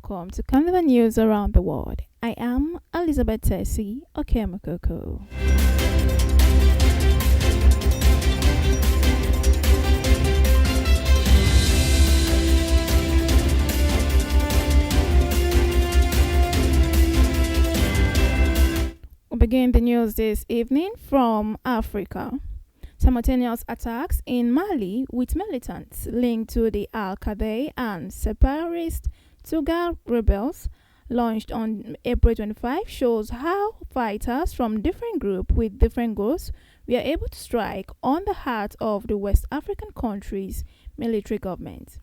welcome to Carnival News Around the World. I am Elizabeth Tessie Okemakoko. We begin the news this evening from Africa. Simultaneous attacks in Mali with militants linked to the Al-Qaeda and separatist Tuareg rebels launched on April 25 shows how fighters from different groups with different goals were able to strike on the heart of the West African country's military government.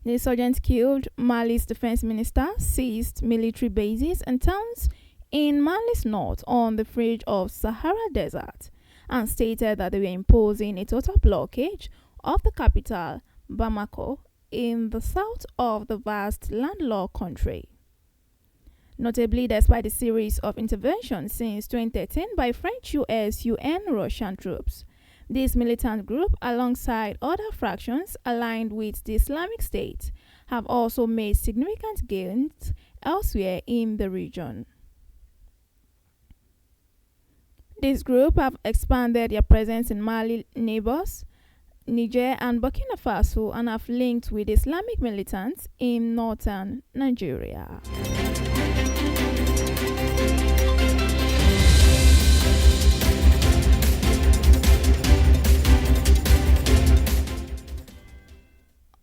The insurgents killed Mali's defense minister, seized military bases and towns in Mali's north on the fringe of Sahara Desert, and stated that they were imposing a total blockade of the capital, Bamako, in the south of the vast landlocked country. Notably, despite a series of interventions since 2013 by French, US, UN, Russian troops, this militant group, alongside other fractions aligned with the Islamic State, have also made significant gains elsewhere in the region. This group have expanded their presence in Mali neighbors, Niger and Burkina Faso, and have linked with Islamic militants in northern Nigeria.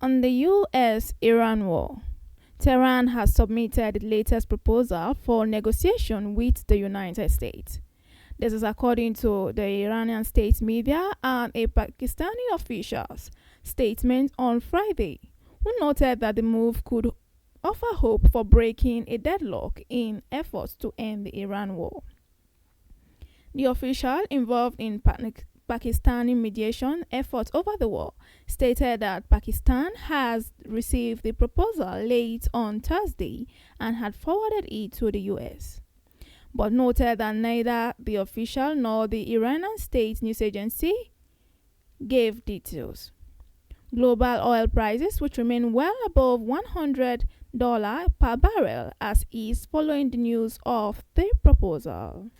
On the US-Iran war, Tehran has submitted the latest proposal for negotiation with the United States. This is according to the Iranian state media and a Pakistani official's statement on Friday, who noted that the move could offer hope for breaking a deadlock in efforts to end the Iran war. The official involved in Pakistani mediation efforts over the war stated that Pakistan has received the proposal late on Thursday and had forwarded it to the US, but noted that neither the official nor the Iranian state news agency gave details. Global oil prices, which remain well above $100 per barrel, as is following the news of the proposal.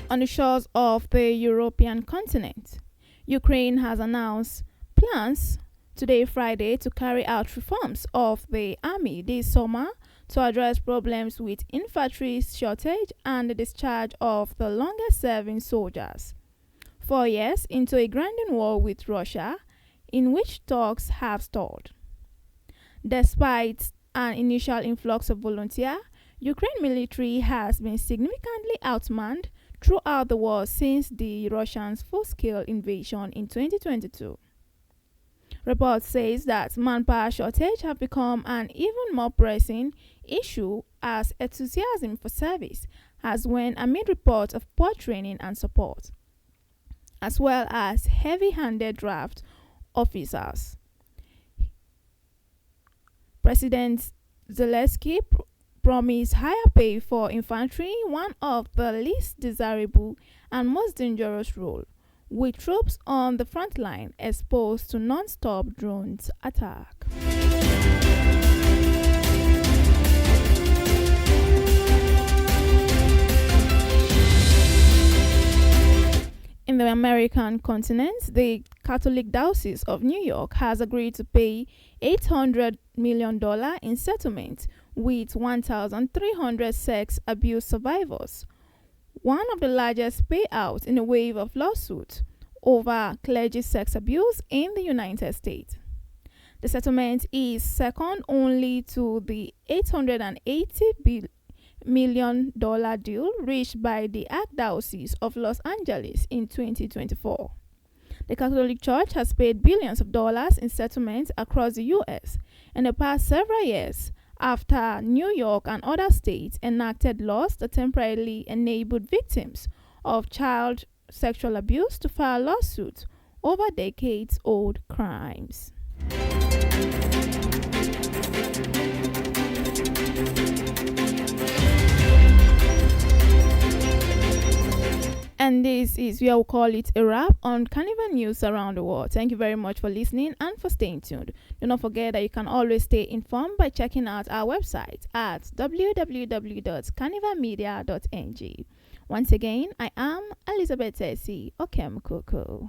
On the shores of the European continent, Ukraine has announced plans today, Friday, to carry out reforms of the army this summer to address problems with infantry shortage and the discharge of the longest-serving soldiers. 4 years into a grinding war with Russia, in which talks have stalled. Despite an initial influx of volunteers, Ukraine military has been significantly outmanned throughout the war since the Russians' full-scale invasion in 2022. Reports says that manpower shortage have become an even more pressing issue as enthusiasm for service has waned amid reports of poor training and support, as well as heavy-handed draft officers. President Zelensky promised higher pay for infantry, one of the least desirable and most dangerous roles, with troops on the front line exposed to non-stop drones attack. In the American continent, the Catholic Diocese of New York has agreed to pay $800 million in settlement with 1,300 sex abuse survivors, one of the largest payouts in a wave of lawsuits over clergy sex abuse in the United States. The settlement is second only to the $880 million deal reached by the Archdiocese of Los Angeles in 2024. The Catholic Church has paid billions of dollars in settlements across the U.S. in the past several years after New York and other states enacted laws that temporarily enabled victims of child sexual abuse to file lawsuits over decades-old crimes. And this is where we'll call it a wrap on Carnival news around the world. Thank you very much for listening and for staying tuned. Do not forget that you can always stay informed by checking out our website at www.carnivalmedia.ng. Once again, I am Elizabeth Tessie Okemkoko.